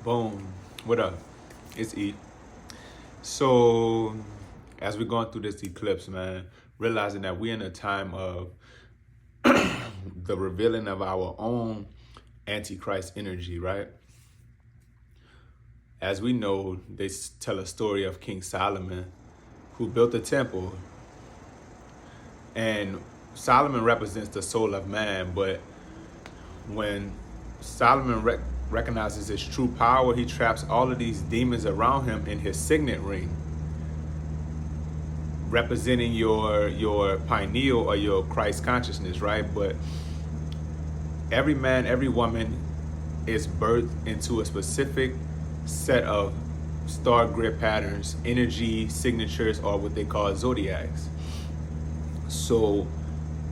Boom. What up? It's E. So, as we're going through this eclipse, man, realizing that we're in a time of the revealing of our own Antichrist energy, right? As we know, they tell a story of King Solomon who built a temple. And Solomon represents the soul of man, but when Solomon recognizes his true power, he traps all of these demons around him in his signet ring, representing your pineal or your Christ consciousness, right? But every man, every woman is birthed into a specific set of star grid patterns, energy signatures, or what they call zodiacs. So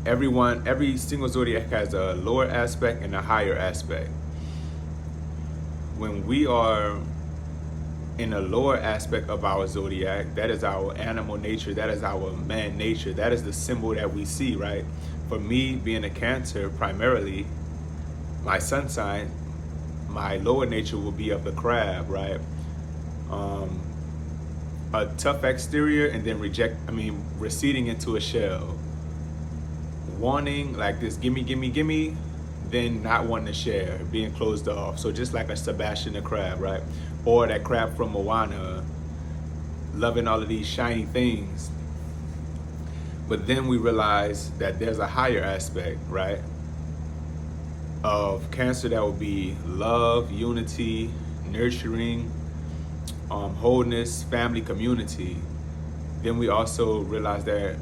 every single zodiac has a lower aspect and a higher aspect. When we are in a lower aspect of our zodiac, that is our animal nature, that is our man nature, that is the symbol that we see, right? For me, being a Cancer, primarily, my sun sign, my lower nature will be of the crab, right? A tough exterior and then receding into a shell. Wanting like this, gimme, gimme, gimme, then not wanting to share, being closed off. So just like a Sebastian the crab, right? Or that crab from Moana, loving all of these shiny things. But then we realize that there's a higher aspect, right? Of Cancer that would be love, unity, nurturing, wholeness, family, community. Then we also realize that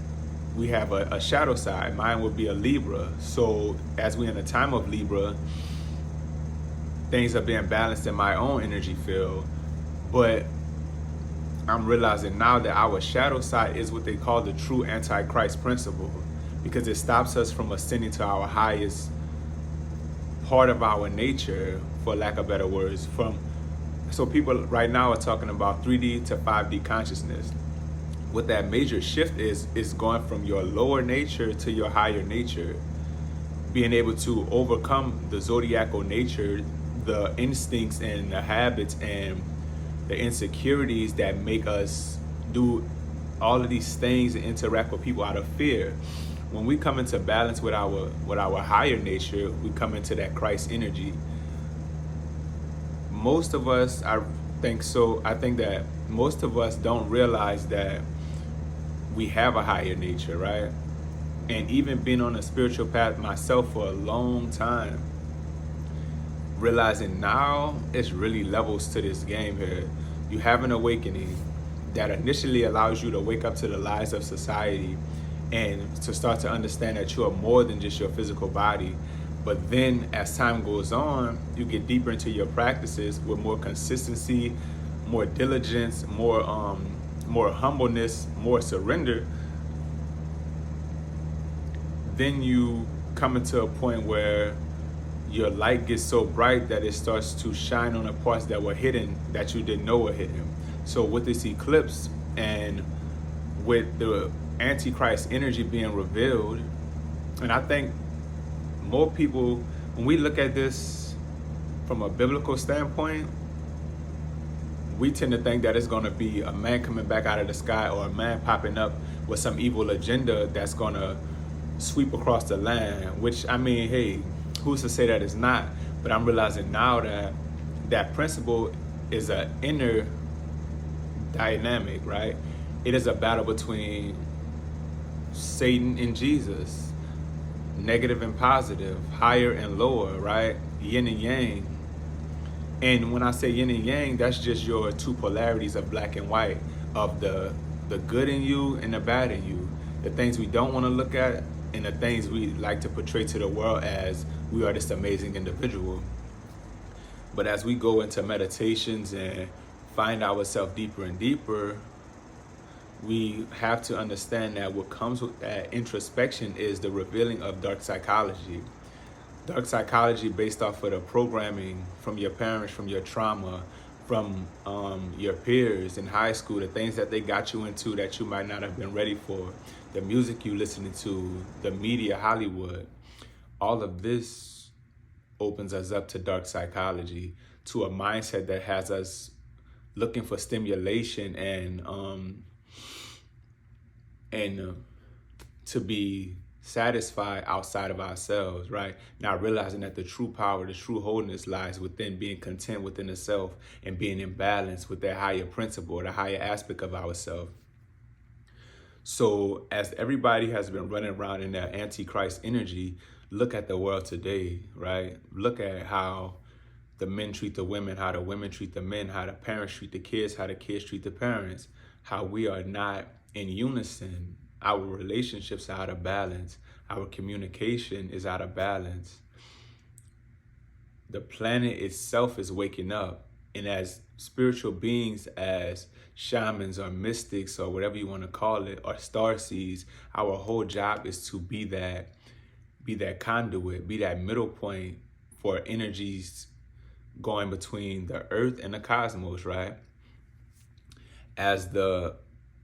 we have a shadow side. Mine would be a Libra. So as we're in a time of Libra, things are being balanced in my own energy field. But I'm realizing now that our shadow side is what they call the true Antichrist principle, because it stops us from ascending to our highest part of our nature, for lack of better words. So people right now are talking about 3D to 5D consciousness. What that major shift is going from your lower nature to your higher nature, being able to overcome the zodiacal nature, the instincts and the habits and the insecurities that make us do all of these things and interact with people out of fear. When we come into balance with our higher nature, we come into that Christ energy. Most of us, I think that most of us don't realize that we have a higher nature, right? And even being on a spiritual path myself for a long time, realizing now it's really levels to this game here. You have an awakening that initially allows you to wake up to the lies of society and to start to understand that you are more than just your physical body. But then as time goes on, you get deeper into your practices with more consistency, more diligence, more humbleness, more surrender. Then you come into a point where your light gets so bright that it starts to shine on the parts that were hidden that you didn't know were hidden. So with this eclipse and with the Antichrist energy being revealed, and I think more people, when we look at this from a biblical standpoint, we tend to think that it's going to be a man coming back out of the sky or a man popping up with some evil agenda that's going to sweep across the land, which, I mean, hey, who's to say that it's not? But I'm realizing now that that principle is an inner dynamic, right? It is a battle between Satan and Jesus, negative and positive, higher and lower, right? Yin and yang. And when I say yin and yang, that's just your two polarities of black and white, of the good in you and the bad in you, the things we don't want to look at and the things we like to portray to the world as we are this amazing individual. But as we go into meditations and find ourselves deeper and deeper, we have to understand that what comes with that introspection is the revealing of dark psychology. Dark psychology based off of the programming from your parents, from your trauma, from your peers in high school, the things that they got you into that you might not have been ready for, the music you listening to, the media, Hollywood. All of this opens us up to dark psychology. to a mindset that has us looking for stimulation and to be satisfied outside of ourselves, right? Not realizing that the true power, the true wholeness lies within being content within the self and being in balance with that higher principle, the higher aspect of ourselves. So as everybody has been running around in that antichrist energy, look at the world today, right? Look at how the men treat the women, how the women treat the men, how the parents treat the kids, how the kids treat the parents, how we are not in unison. Our relationships are out of balance. Our communication is out of balance. The planet itself is waking up. And as spiritual beings, as shamans or mystics or whatever you want to call it, or starseeds, our whole job is to be that conduit, be that middle point for energies going between the earth and the cosmos, right? As the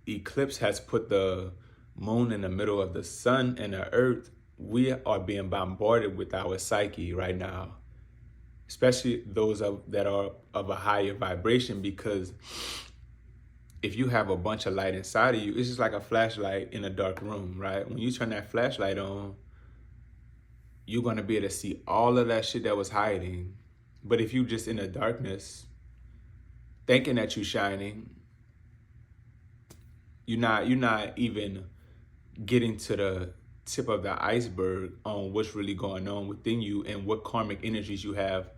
eclipse has put the moon in the middle of the sun and the earth, we are being bombarded with our psyche right now, especially those that are of a higher vibration, because if you have a bunch of light inside of you, it's just like a flashlight in a dark room, right? When you turn that flashlight on, you're going to be able to see all of that shit that was hiding. But if you just in the darkness, thinking that you're shining, you're not even getting to the tip of the iceberg on what's really going on within you and what karmic energies you have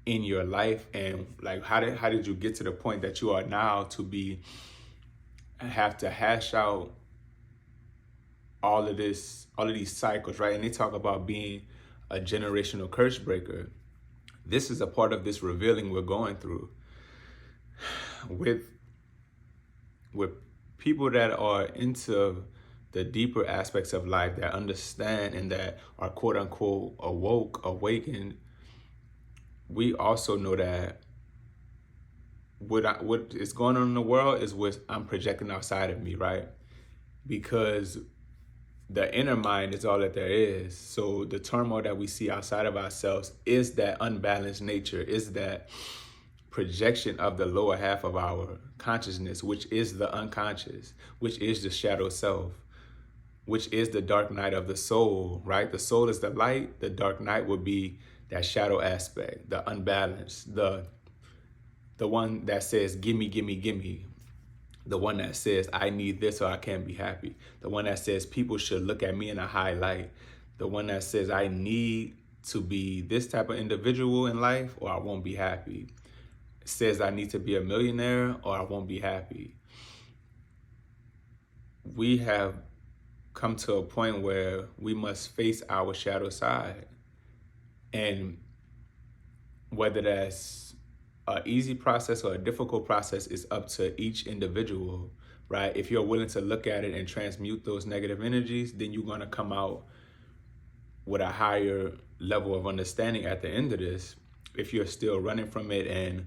in your life, and like how did you get to the point that you are now to have to hash out all of these cycles, right? And they talk about being a generational curse breaker. This is a part of this revealing we're going through with people that are into the deeper aspects of life, that understand and that are quote unquote awakened. We also know that what is going on in the world is what I'm projecting outside of me, right? Because the inner mind is all that there is. So the turmoil that we see outside of ourselves is that unbalanced nature, is that projection of the lower half of our consciousness, which is the unconscious, which is the shadow self, which is the dark night of the soul, right? The soul is the light. The dark night would be that shadow aspect, the unbalanced, the one that says, gimme, gimme, gimme. The one that says, I need this or I can't be happy. The one that says, people should look at me in a high light. The one that says, I need to be this type of individual in life or I won't be happy. It says, I need to be a millionaire or I won't be happy. We have come to a point where we must face our shadow side. And whether that's an easy process or a difficult process is up to each individual, right? If you're willing to look at it and transmute those negative energies, then you're going to come out with a higher level of understanding at the end of this. If you're still running from it and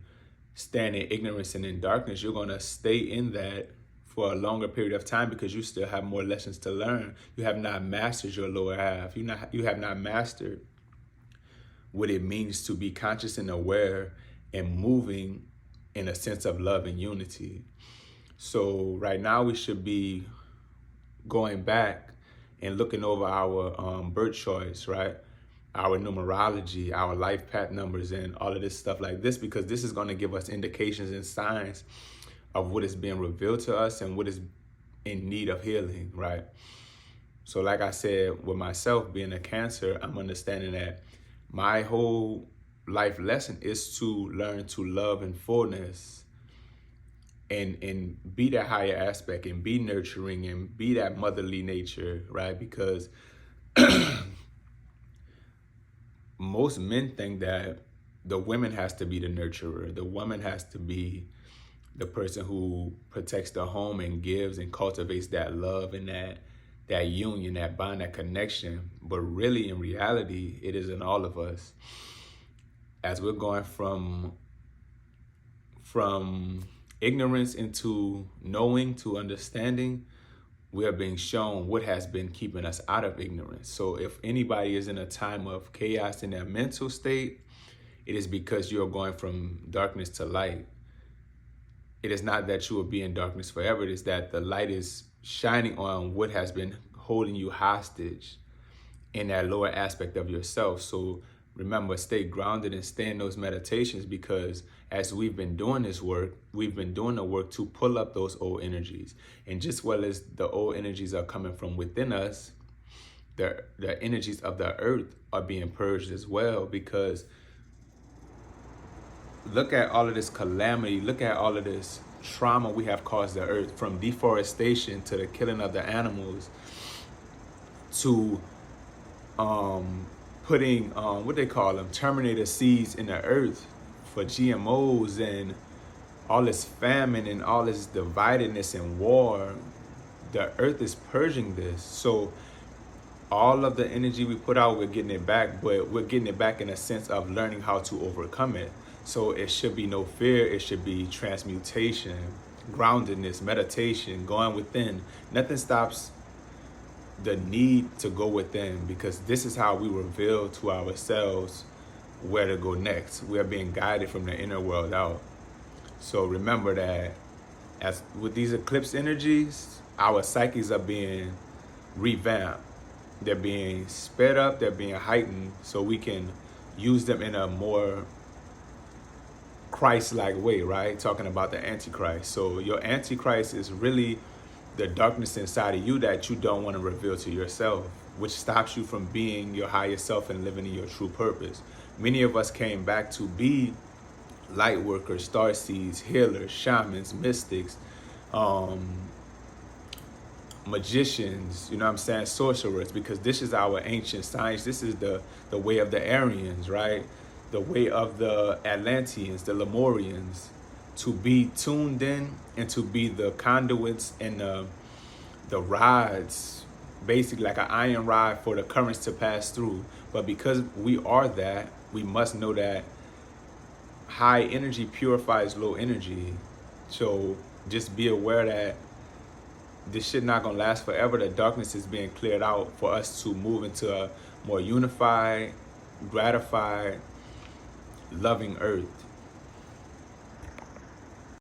stand in ignorance and in darkness, you're going to stay in that for a longer period of time because you still have more lessons to learn. You have not mastered your lower half. You have not mastered what it means to be conscious and aware and moving in a sense of love and unity. So right now we should be going back and looking over our birth choice, right? Our numerology, our life path numbers, and all of this stuff like this, because this is going to give us indications and signs of what is being revealed to us and what is in need of healing, right? So like I said, with myself being a Cancer, I'm understanding that my whole life lesson is to learn to love in fullness and be that higher aspect and be nurturing and be that motherly nature, right? Because most men think that the woman has to be the nurturer. The woman has to be the person who protects the home and gives and cultivates that love and that union, that bond, that connection. But really, in reality, it is in all of us. As we're going from ignorance into knowing to understanding, we are being shown what has been keeping us out of ignorance. So if anybody is in a time of chaos in their mental state, it is because you are going from darkness to light. It is not that you will be in darkness forever. It is that the light is shining on what has been holding you hostage in that lower aspect of yourself. So remember, stay grounded and stay in those meditations, because as we've been doing this work, we've been doing the work to pull up those old energies. And just well as the old energies are coming from within us, the energies of the earth are being purged as well. Because look at all of this calamity, look at all of this trauma we have caused the earth, from deforestation to the killing of the animals, to putting what they call them, terminator seeds in the earth for GMOs, and all this famine and all this dividedness and war. The earth is purging this. So all of the energy we put out, we're getting it back, but we're getting it back in a sense of learning how to overcome it. So it should be no fear, it should be transmutation, groundedness, meditation, going within. Nothing stops the need to go within, because this is how we reveal to ourselves where to go next. We are being guided from the inner world out. So remember that as with these eclipse energies, our psyches are being revamped. They're being sped up, they're being heightened, so we can use them in a more Christ-like way, right? Talking about the Antichrist. So your Antichrist is really the darkness inside of you that you don't want to reveal to yourself, which stops you from being your higher self and living in your true purpose. Many of us came back to be light workers, starseeds, healers, shamans, mystics, magicians, you know what I'm saying, sorcerers, because this is our ancient science. This is the way of the Aryans, right? The way of the Atlanteans, the Lemurians, to be tuned in and to be the conduits and the rods, basically like an iron rod for the currents to pass through. But because we are that, we must know that high energy purifies low energy. So just be aware that this shit not gonna last forever. The darkness is being cleared out for us to move into a more unified, gratified, loving earth.